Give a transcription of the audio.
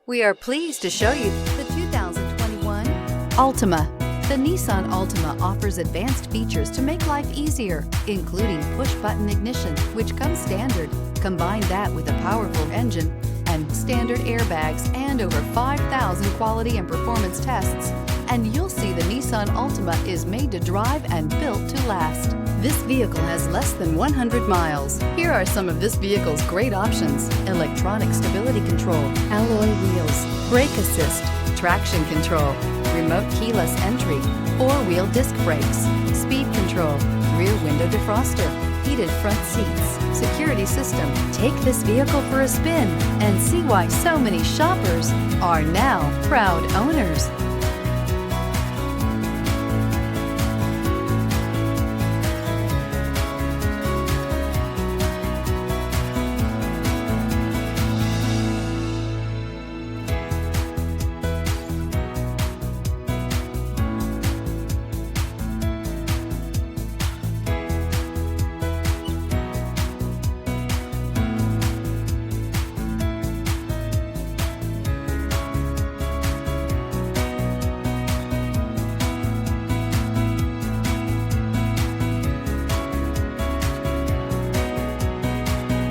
We are pleased to show you the 2021 Altima. The Nissan Altima offers advanced features to make life easier, including push-button ignition, which comes standard. Combine that with a powerful engine and standard airbags and over 5,000 quality and performance tests, and you'll see the Nissan Altima is made to drive and built to last. This vehicle has less than 100 miles. Here are some of this vehicle's great options: electronic stability control, alloy wheels, brake assist, traction control, remote keyless entry, four-wheel disc brakes, speed control, rear window defroster, heated front seats, security system. Take this vehicle for a spin and see why so many shoppers are now proud owners.